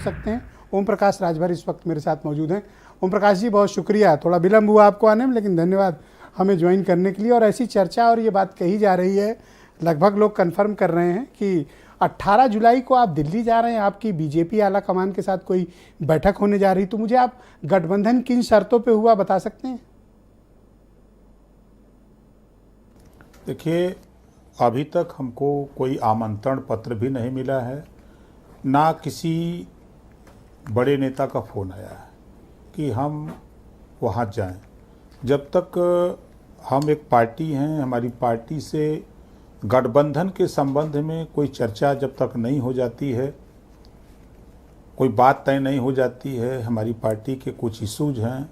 सकते हैं। ओम प्रकाश राजभर इस वक्त मेरे साथ मौजूद हैं। ओम प्रकाश जी, बहुत शुक्रिया, थोड़ा विलम्ब हुआ आपको आने में, लेकिन धन्यवाद हमें ज्वाइन करने के लिए। और ऐसी चर्चा और ये बात कही जा रही है, लगभग लोग कंफर्म कर रहे हैं कि 18 जुलाई को आप दिल्ली जा रहे हैं, आपकी बीजेपी आला कमान के साथ कोई बैठक होने जा रही। तो मुझे आप गठबंधन किन शर्तों पे हुआ बता सकते हैं? देखिए, अभी तक हमको कोई आमंत्रण पत्र भी नहीं मिला है, ना किसी बड़े नेता का फ़ोन आया है कि हम वहाँ जाएं। जब तक हम एक पार्टी हैं, हमारी पार्टी से गठबंधन के संबंध में कोई चर्चा जब तक नहीं हो जाती है, कोई बात तय नहीं हो जाती है, हमारी पार्टी के कुछ इशूज हैं,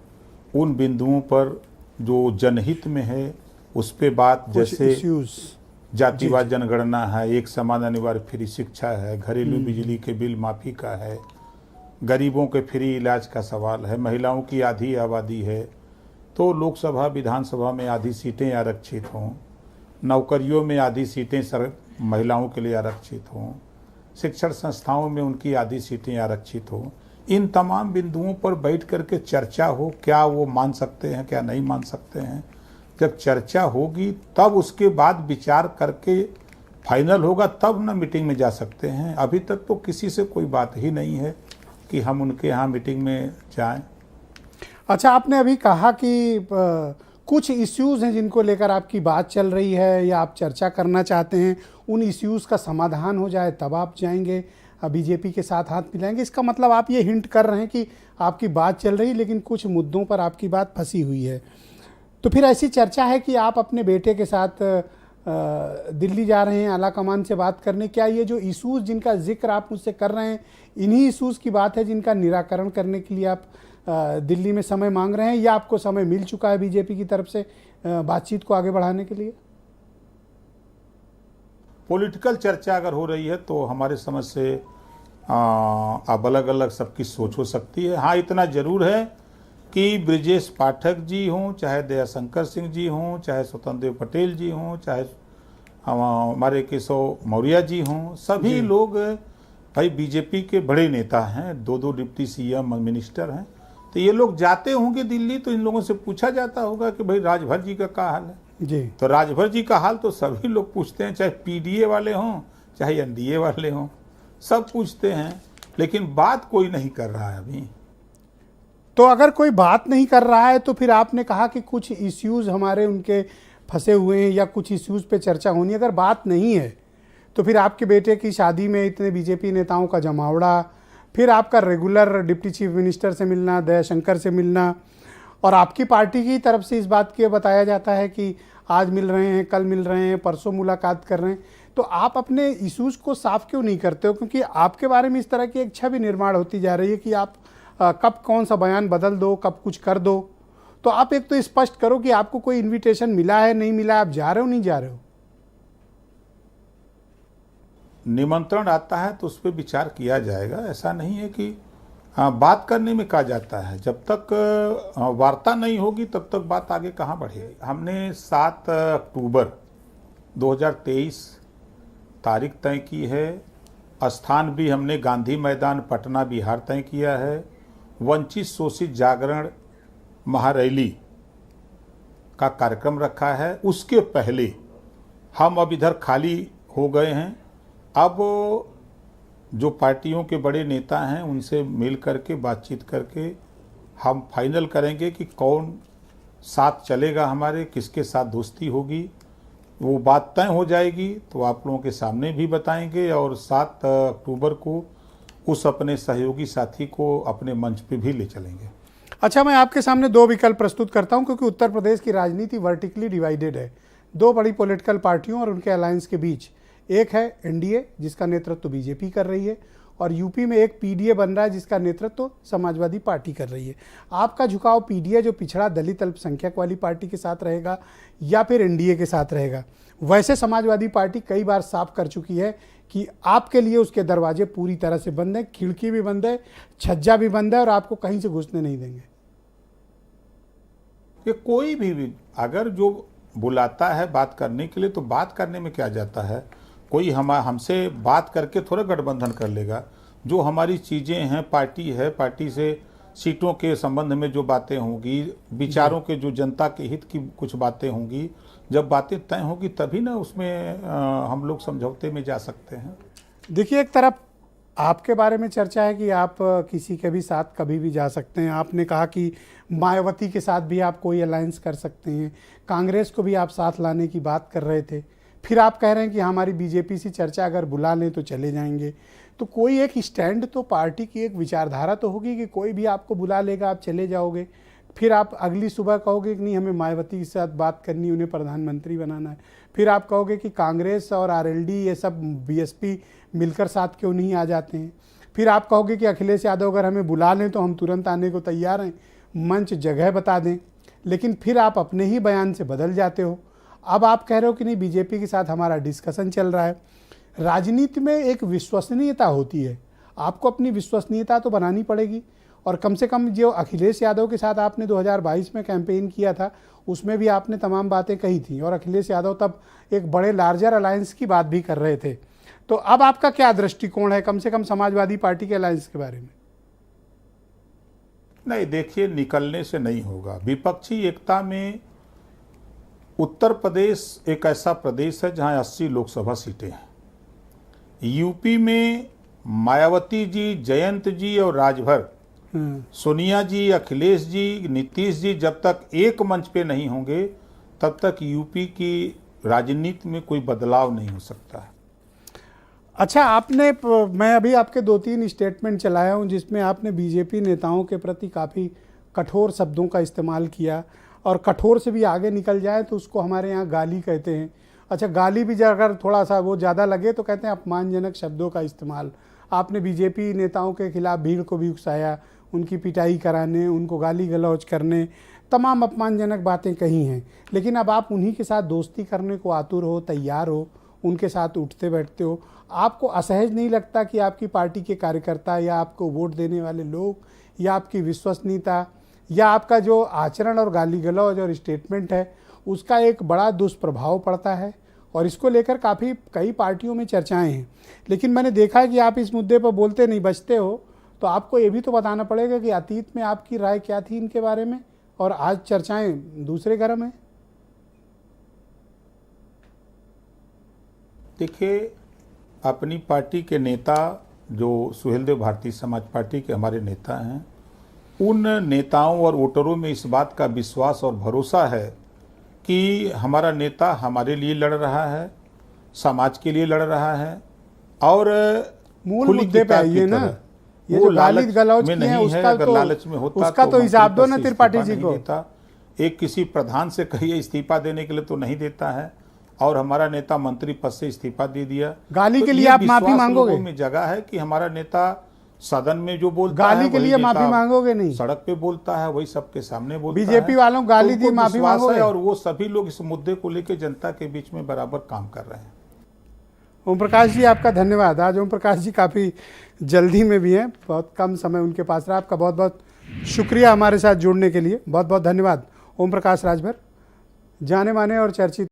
उन बिंदुओं पर जो जनहित में है उस पे बात, जैसे जातिवाद जनगणना है, एक समान अनिवार्य फ्री शिक्षा है, घरेलू बिजली के बिल माफ़ी का है, गरीबों के फ्री इलाज का सवाल है, महिलाओं की आधी आबादी है, तो लोकसभा विधानसभा में आधी सीटें आरक्षित हों, नौकरियों में आधी सीटें महिलाओं के लिए आरक्षित हों, शिक्षण संस्थाओं में उनकी आधी सीटें आरक्षित हों। इन तमाम बिंदुओं पर बैठ करके चर्चा हो, क्या वो मान सकते हैं, क्या नहीं मान सकते हैं। जब चर्चा होगी तब उसके बाद विचार करके फाइनल होगा, तब ना मीटिंग में जा सकते हैं। अभी तक तो किसी से कोई बात ही नहीं है कि हम उनके यहाँ मीटिंग में जाएं। अच्छा, आपने अभी कहा कि कुछ इश्यूज़ हैं जिनको लेकर आपकी बात चल रही है या आप चर्चा करना चाहते हैं, उन इश्यूज़ का समाधान हो जाए तब आप जाएंगे, बीजेपी के साथ हाथ मिलाएंगे। इसका मतलब आप ये हिंट कर रहे हैं कि आपकी बात चल रही, लेकिन कुछ मुद्दों पर आपकी बात फंसी हुई है। तो फिर ऐसी चर्चा है कि आप अपने बेटे के साथ दिल्ली जा रहे हैं आला कमान से बात करने। क्या ये जो इशूज़ जिनका जिक्र आप मुझसे कर रहे हैं, इन्हीं इशूज़ की बात है जिनका निराकरण करने के लिए आप दिल्ली में समय मांग रहे हैं, या आपको समय मिल चुका है बीजेपी की तरफ से बातचीत को आगे बढ़ाने के लिए? पॉलिटिकल चर्चा अगर हो रही है तो हमारे समझ से अब अलग अलग सबकी सोच हो सकती है। हाँ, इतना ज़रूर है कि ब्रिजेश पाठक जी हों, चाहे दयाशंकर सिंह जी हों, चाहे स्वतंत्र देव पटेल जी हों, चाहे हमारे केशव मौर्य जी हों, सभी लोग भाई बीजेपी के बड़े नेता हैं, दो डिप्टी सीएम मिनिस्टर हैं। तो ये लोग जाते होंगे दिल्ली, तो इन लोगों से पूछा जाता होगा कि भाई राजभर जी का क्या हाल है जी। तो राजभर जी का हाल तो सभी लोग पूछते हैं, चाहे पीडीए वाले हों, चाहे एनडीए वाले हों, सब पूछते हैं, लेकिन बात कोई नहीं कर रहा है अभी। तो अगर कोई बात नहीं कर रहा है तो फिर आपने कहा कि कुछ इश्यूज़ हमारे उनके फंसे हुए हैं या कुछ इश्यूज़ पे चर्चा होनी। अगर बात नहीं है तो फिर आपके बेटे की शादी में इतने बीजेपी नेताओं का जमावड़ा, फिर आपका रेगुलर डिप्टी चीफ मिनिस्टर से मिलना, दयाशंकर से मिलना, और आपकी पार्टी की तरफ से इस बात के बताया जाता है कि आज मिल रहे हैं, कल मिल रहे हैं, परसों मुलाकात कर रहे हैं। तो आप अपने इश्यूज़ को साफ क्यों नहीं करते हो? क्योंकि आपके बारे में इस तरह की एक छवि निर्माण होती जा रही है कि आप कब कौन सा बयान बदल दो, कब कुछ कर दो। तो आप एक तो स्पष्ट करो कि आपको कोई इनविटेशन मिला है, नहीं मिला, आप जा रहे हो नहीं जा रहे हो? निमंत्रण आता है तो उस पर विचार किया जाएगा। ऐसा नहीं है कि बात करने में कहा जाता है, जब तक वार्ता नहीं होगी तब तक बात आगे कहाँ बढ़ेगी। हमने 7 अक्टूबर 2023 तारीख तय की है, स्थान भी हमने गांधी मैदान पटना बिहार तय किया है। वंचित शोषित जागरण महारैली का कार्यक्रम रखा है। उसके पहले हम अब इधर खाली हो गए हैं, अब जो पार्टियों के बड़े नेता हैं उनसे मिल करके बातचीत करके हम फाइनल करेंगे कि कौन साथ चलेगा, हमारे किसके साथ दोस्ती होगी। वो बात तय हो जाएगी तो आप लोगों के सामने भी बताएंगे, और 7 अक्टूबर को उस अपने सहयोगी साथी को अपने मंच पे भी ले चलेंगे। अच्छा, मैं आपके सामने 2 विकल्प प्रस्तुत करता हूं, क्योंकि उत्तर प्रदेश की राजनीति वर्टिकली डिवाइडेड है 2 बड़ी पॉलिटिकल पार्टियों और उनके अलायंस के बीच। एक है एनडीए जिसका नेतृत्व बीजेपी कर रही है, और यूपी में एक पीडीए बन रहा है जिसका नेतृत्व समाजवादी पार्टी कर रही है। आपका झुकाव पीडीए जो पिछड़ा दलित अल्पसंख्यक वाली पार्टी के साथ रहेगा, या फिर एनडीए के साथ रहेगा? वैसे समाजवादी पार्टी कई बार साफ कर चुकी है कि आपके लिए उसके दरवाजे पूरी तरह से बंद हैं, खिड़की भी बंद है, छज्जा भी बंद है, और आपको कहीं से घुसने नहीं देंगे। ये कोई भी अगर जो बुलाता है बात करने के लिए, तो बात करने में क्या जाता है। कोई हमसे बात करके थोड़ा गठबंधन कर लेगा। जो हमारी चीज़ें हैं, पार्टी है, पार्टी से सीटों के संबंध में जो बातें होंगी, विचारों के जो जनता के हित की कुछ बातें होंगी, जब बातें तय होंगी तभी ना उसमें हम लोग समझौते में जा सकते हैं। देखिए, एक तरफ आपके बारे में चर्चा है कि आप किसी के भी साथ कभी भी जा सकते हैं। आपने कहा कि मायावती के साथ भी आप कोई अलायंस कर सकते हैं, कांग्रेस को भी आप साथ लाने की बात कर रहे थे। फिर आप कह रहे हैं कि हमारी बीजेपी से चर्चा अगर बुला लें तो चले जाएंगे। तो कोई एक स्टैंड तो पार्टी की एक विचारधारा तो होगी कि कोई भी आपको बुला लेगा आप चले जाओगे। फिर आप अगली सुबह कहोगे कि नहीं, हमें मायावती के साथ बात करनी, उन्हें प्रधानमंत्री बनाना है। फिर आप कहोगे कि कांग्रेस और आरएलडी ये सब बीएसपी मिलकर साथ क्यों नहीं आ जाते हैं। फिर आप कहोगे कि अखिलेश यादव अगर हमें बुला लें तो हम तुरंत आने को तैयार हैं, मंच जगह बता दें। लेकिन फिर आप अपने ही बयान से बदल जाते हो। अब आप कह रहे हो कि नहीं, बीजेपी के साथ हमारा डिस्कशन चल रहा है। राजनीति में एक विश्वसनीयता होती है, आपको अपनी विश्वसनीयता तो बनानी पड़ेगी। और कम से कम जो अखिलेश यादव के साथ आपने 2022 में कैंपेन किया था, उसमें भी आपने तमाम बातें कही थी और अखिलेश यादव तब एक बड़े लार्जर अलायंस की बात भी कर रहे थे। तो अब आपका क्या दृष्टिकोण है कम से कम समाजवादी पार्टी के अलायंस के बारे में? नहीं, देखिए, निकलने से नहीं होगा। विपक्षी एकता में उत्तर प्रदेश एक ऐसा प्रदेश है जहां 80 लोकसभा सीटें हैं। यूपी में मायावती जी, जयंत जी और राजभर, सोनिया जी, अखिलेश जी, नीतीश जी जब तक एक मंच पे नहीं होंगे तब तक यूपी की राजनीति में कोई बदलाव नहीं हो सकता है। अच्छा, मैं अभी आपके 2-3 स्टेटमेंट चलाया हूं जिसमें आपने बीजेपी नेताओं के प्रति काफ़ी कठोर शब्दों का इस्तेमाल किया, और कठोर से भी आगे निकल जाए तो उसको हमारे यहाँ गाली कहते हैं। अच्छा, गाली भी अगर थोड़ा सा वो ज़्यादा लगे तो कहते हैं अपमानजनक शब्दों का इस्तेमाल। आपने बीजेपी नेताओं के खिलाफ भीड़ को भी उकसाया, उनकी पिटाई कराने, उनको गाली गलौज करने, तमाम अपमानजनक बातें कही हैं। लेकिन अब आप उन्हीं के साथ दोस्ती करने को आतुर हो, तैयार हो, उनके साथ उठते बैठते हो। आपको असहज नहीं लगता कि आपकी पार्टी के कार्यकर्ता या आपको वोट देने वाले लोग या आपकी विश्वसनीयता या आपका जो आचरण और गाली गलौज और स्टेटमेंट है उसका एक बड़ा दुष्प्रभाव पड़ता है? और इसको लेकर कई पार्टियों में चर्चाएं हैं। लेकिन मैंने देखा है कि आप इस मुद्दे पर बोलते नहीं, बचते हो। तो आपको ये भी तो बताना पड़ेगा कि अतीत में आपकी राय क्या थी इनके बारे में और आज चर्चाएं दूसरे गर्म हैं। देखिए, अपनी पार्टी के नेता जो सुहेलदेव भारतीय समाज पार्टी के हमारे नेता हैं, उन नेताओं और वोटरों में इस बात का विश्वास और भरोसा है कि हमारा नेता हमारे लिए लड़ रहा है, समाज के लिए लड़ रहा है और मूल मुद्दे पे आइए ना। ये जो गाली गलौज में नहीं है। अगर लालच में होता उसका तो हिसाब दो ना त्रिपाठी जी को। एक किसी प्रधान से कहिए इस्तीफा देने के लिए तो नहीं देता है, और हमारा नेता मंत्री पद से इस्तीफा दे दिया। गाली के लिए आप माफी मांगोगे? में जगह है कि हमारा नेता सदन में जो बोलता गाली है के लिए माफी मांगोगे? नहीं, सड़क पे बोलता है वही सबके सामने बोलता है। बीजेपी वालों गाली दी, माफी मांगोगे? और वो सभी लोग इस मुद्दे को लेकर जनता के बीच में बराबर काम कर रहे हैं। ओम प्रकाश जी, आपका धन्यवाद। आज ओम प्रकाश जी काफ़ी जल्दी में भी हैं, बहुत कम समय उनके पास रहा। आपका बहुत बहुत शुक्रिया हमारे साथ जुड़ने के लिए, बहुत बहुत धन्यवाद। ओम प्रकाश राजभर, जाने माने और चर्चित